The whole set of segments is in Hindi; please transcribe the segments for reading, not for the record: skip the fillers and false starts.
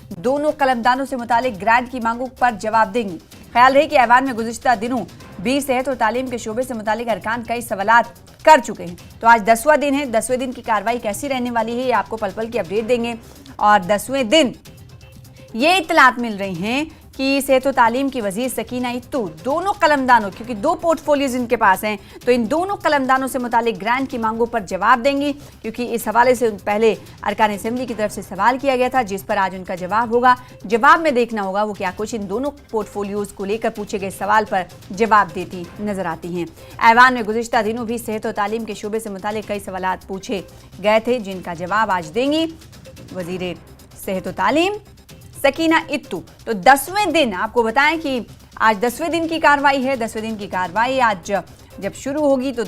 दोनों कलमदानों से मुतालिक ग्रांट की मांगों पर जवाब देंगी। ख्याल रहे कि ऐवान में गुज़िश्ता दिनों भी सेहत और तालीम के शोबे से मुतालिक अरकान कई सवालात कर चुके हैं। तो आज 10वां दिन है। 10वें दिन की कार्रवाई कैसी रहने वाली है, ये आपको पल पल की अपडेट देंगे। और 10वें दिन ये इत्तलात मिल रही हैं कि सेहत और तालीम की वजीर सकीना इत्तू दोनों कलमदानों, क्योंकि दो पोर्टफोलियोज इनके पास हैं, तो इन दोनों कलमदानों से मुतालिक ग्रांट की मांगों पर जवाब देंगी। क्योंकि इस हवाले से पहले अरकान असेंबली की तरफ से सवाल किया गया था, जिस पर आज उनका जवाब होगा। जवाब में देखना होगा वो क्या कुछ इन दोनों पोर्टफोलियोज को लेकर पूछे गए सवाल पर जवाब देती नजर आती हैं। ऐवान में गुज़िश्ता दिनों भी सेहत और तालीम के शोबे से मुतालिक कई सवालात पूछे गए थे, जिनका जवाब आज देंगी वजीर सेहत और तालीम सकीना इत्तू। तो 10वें दिन आपको बताएं कि आज 10वें दिन की कार्रवाई है। 10वें दिन की कार्रवाई आज जब शुरू होगी तो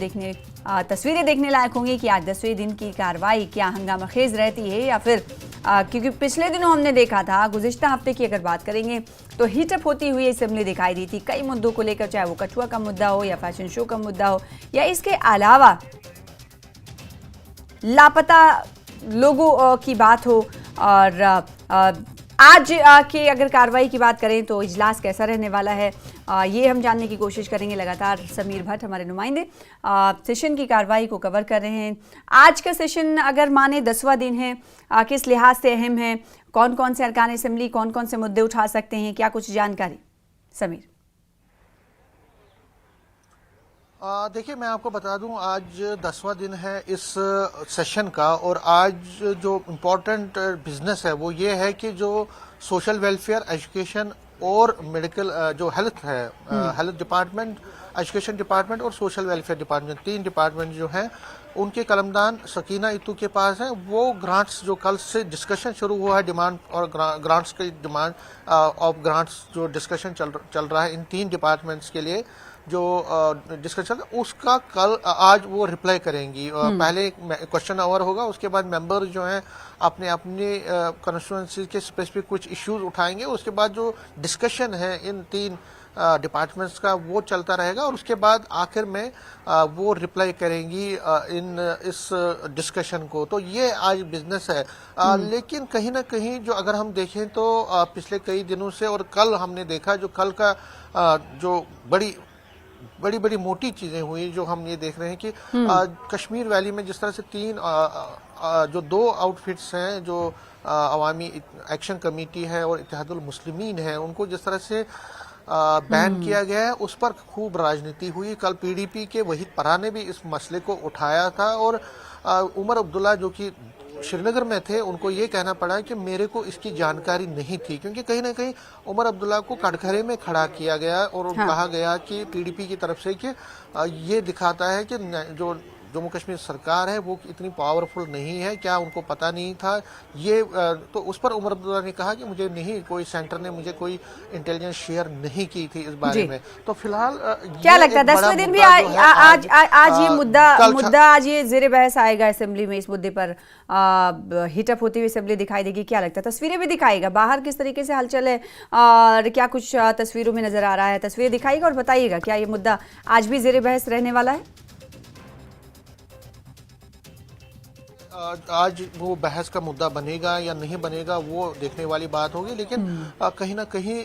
तस्वीरें देखने लायक होंगी कि आज 10वें दिन की कार्रवाई क्या हंगामा खेज रहती है या फिर क्योंकि पिछले दिनों हमने देखा था, गुज़िश्ता हफ्ते की अगर बात करेंगे तो हीटअप होती हुई असेंबली दिखाई दी थी कई मुद्दों को लेकर, चाहे वो कठुआ का मुद्दा हो या फैशन शो का मुद्दा हो या इसके अलावा लापता लोगों की बात हो। और आज की अगर कार्रवाई की बात करें तो इजलास कैसा रहने वाला है, ये हम जानने की कोशिश करेंगे। लगातार समीर भट्ट हमारे नुमाइंदे सेशन की कार्रवाई को कवर कर रहे हैं। आज का सेशन अगर माने 10वां दिन है, किस लिहाज से अहम है, कौन कौन से अरकान असेंबली कौन कौन से मुद्दे उठा सकते हैं, क्या कुछ जानकारी समीर? देखिए, मैं आपको बता दूं, आज 10वां दिन है इस सेशन का और आज जो इम्पोर्टेंट बिजनेस है वो ये है कि जो सोशल वेलफेयर, एजुकेशन और मेडिकल जो हेल्थ है, हेल्थ डिपार्टमेंट, एजुकेशन डिपार्टमेंट और सोशल वेलफेयर डिपार्टमेंट, 3 डिपार्टमेंट जो हैं उनके कलमदान सकीना इत्तू के पास हैं। वो ग्रांट्स जो कल से डिस्कशन शुरू हुआ है, डिमांड और ग्रांट्स की डिमांड ऑफ ग्रांट्स जो डिस्कशन चल रहा है इन 3 डिपार्टमेंट्स के लिए जो डिस्कशन, उसका कल आज वो रिप्लाई करेंगी। पहले क्वेश्चन आवर होगा, उसके बाद मेंबर जो हैं अपने अपने कॉन्स्टिट्यूएंसी के स्पेसिफिक कुछ इश्यूज उठाएंगे। उसके बाद जो डिस्कशन है इन 3 डिपार्टमेंट्स का वो चलता रहेगा और उसके बाद आखिर में वो रिप्लाई करेंगी इस डिस्कशन को। तो ये आज बिजनेस है। लेकिन कहीं ना कहीं जो अगर हम देखें तो पिछले कई दिनों से और कल हमने देखा, जो कल का जो बड़ी मोटी चीजें हुई, जो हम ये देख रहे हैं कि कश्मीर वैली में जिस तरह से 3 जो 2 आउटफिट्स हैं, जो अवामी एक्शन कमेटी है और इत्तेहादुल मुस्लिमीन है, उनको जिस तरह से बैन किया गया है, उस पर खूब राजनीति हुई। कल पीडीपी के वहीद परा ने भी इस मसले को उठाया था और उमर अब्दुल्ला जो कि श्रीनगर में थे, उनको ये कहना पड़ा कि मेरे को इसकी जानकारी नहीं थी, क्योंकि कहीं ना कहीं उमर अब्दुल्ला को कटघरे में खड़ा किया गया और कहा गया कि पीडीपी की तरफ से कि ये दिखाता है कि जो जम्मू कश्मीर सरकार है वो इतनी पावरफुल नहीं है, क्या उनको पता नहीं था ये। तो उस पर उमर अब्दुल्ला ने कहा कि मुझे नहीं, कोई सेंटर ने मुझे कोई इंटेलिजेंस शेयर नहीं की थी इस बारे में। तो फिलहाल क्या लगता है 10वें दिन भी आज ये मुद्दा आज ये जेर बहस आएगा असेंबली में? इस मुद्दे पर हीटअप होती हुई असेंबली दिखाई देगी, क्या लगता है? तस्वीरें भी दिखाएगा बाहर किस तरीके से हलचल है और क्या कुछ तस्वीरों में नजर आ रहा है, तस्वीरें दिखाएगा और बताइएगा क्या ये मुद्दा आज भी जेर बहस रहने वाला है? आज वो बहस का मुद्दा बनेगा या नहीं बनेगा वो देखने वाली बात होगी। लेकिन कहीं ना कहीं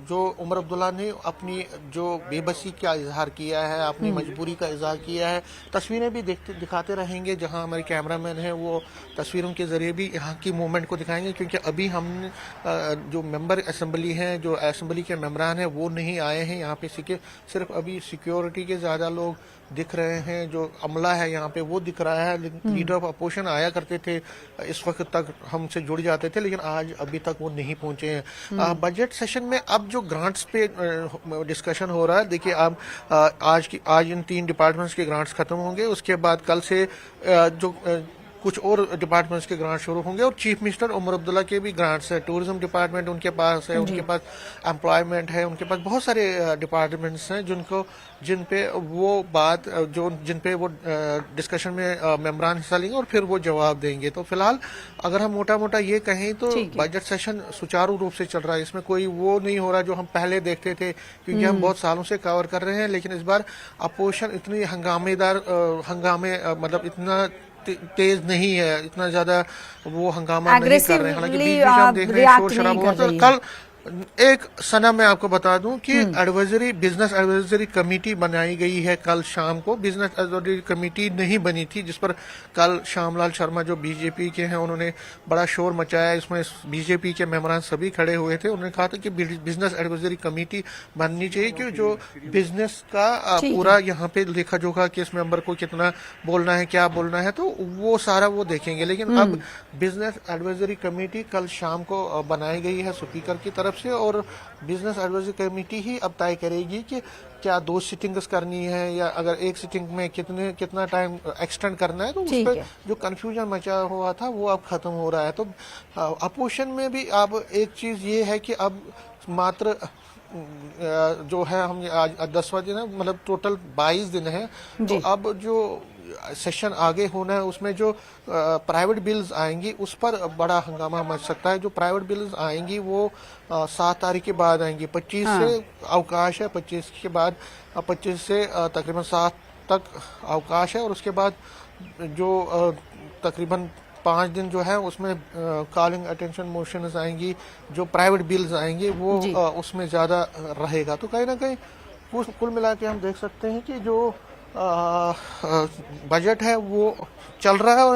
जो उमर अब्दुल्ला ने अपनी जो बेबसी का इजहार किया है, अपनी मजबूरी का इजहार किया है, तस्वीरें भी दिखाते रहेंगे। जहां हमारे कैमरामैन हैं वो तस्वीरों के जरिए भी यहाँ की मूवमेंट को दिखाएंगे, क्योंकि अभी हम जो मेंबर असेंबली हैं, जो असेंबली के मेम्बरान हैं, वो नहीं आए हैं यहाँ पे। सिर्फ अभी सिक्योरिटी के ज़्यादा लोग दिख रहे हैं, जो अमला है यहाँ पे वो दिख रहा है। लेकिन लीडर ऑफ अपोजिशन आया करते थे, इस वक्त तक हमसे जुड़ जाते थे, लेकिन आज अभी तक वो नहीं पहुंचे हैं। बजट सेशन में अब जो ग्रांट्स पे डिस्कशन हो रहा है, देखिए अब आज इन 3 डिपार्टमेंट्स के ग्रांट्स खत्म होंगे, उसके बाद कल से जो कुछ और डिपार्टमेंट्स के ग्रांट शुरू होंगे और चीफ मिनिस्टर उमर अब्दुल्ला के भी ग्रांट्स है। टूरिज्म डिपार्टमेंट उनके पास है, उनके पास एम्प्लॉयमेंट है, उनके पास बहुत सारे डिपार्टमेंट्स हैं जिन पे वो डिस्कशन में मेंबरान हिस्सा लेंगे और फिर वो जवाब देंगे। तो फिलहाल अगर हम मोटा मोटा ये कहें तो बजट सेशन सुचारू रूप से चल रहा है, इसमें कोई वो नहीं हो रहा जो हम पहले देखते थे, क्योंकि हम बहुत सालों से कवर कर रहे हैं। लेकिन इस बार अपोजिशन इतनी हंगामे मतलब इतना तेज नहीं है, इतना ज्यादा वो हंगामा नहीं कर रहे हैं। हालांकि बीच Aggressively, बीच में हम देख रहे हैं react शोर शराबा नहीं हुआ कर था रही है। कल। एक सना मैं आपको बता दूं कि एडवाइजरी बिजनेस एडवाइजरी कमेटी बनाई गई है कल शाम को। बिजनेस एडवाइजरी कमेटी नहीं बनी थी, जिस पर कल श्यामलाल शर्मा जो बीजेपी के हैं उन्होंने बड़ा शोर मचाया। इसमें बीजेपी के मेंबरान सभी खड़े हुए थे। उन्होंने कहा था कि बिजनेस एडवाइजरी कमेटी बननी चाहिए कि जो बिजनेस का ठीक पूरा यहाँ पे लेखा जोखा किस मेंबर को कितना बोलना है, क्या बोलना है, तो वो सारा वो देखेंगे। लेकिन अब बिजनेस एडवाइजरी कमेटी कल शाम को बनाई गई है स्पीकर की तरफ से, और बिजनेस एडवाइजरी कमेटी ही अब तय करेगी कि क्या 2 सिटिंग्स करनी है या अगर एक सिटिंग में कितना टाइम एक्सटेंड करना है। तो उस ठीक पर है। जो कंफ्यूजन मचा हुआ था वो अब खत्म हो रहा है। तो अपोजिशन में भी अब एक चीज ये है कि अब मात्र जो है हम आज 10वां दिन है, मतलब टोटल 22 दिन है। तो अब जो सेशन आगे होना है उसमें जो प्राइवेट बिल्स आएंगी उस पर बड़ा हंगामा मच सकता है। जो प्राइवेट बिल्स आएंगी वो 7 तारीख के बाद आएंगी। 25 से अवकाश है, 25 के बाद 25 से तकरीबन 7 तक अवकाश है, और उसके बाद जो तकरीबन 5 दिन जो है उसमें कॉलिंग अटेंशन मोशंस आएंगी। जो प्राइवेट बिल्स आएंगी वो उसमें ज़्यादा रहेगा। तो कहीं ना कहीं कुल मिला के हम देख सकते हैं कि जो बजट है वो चल रहा है। और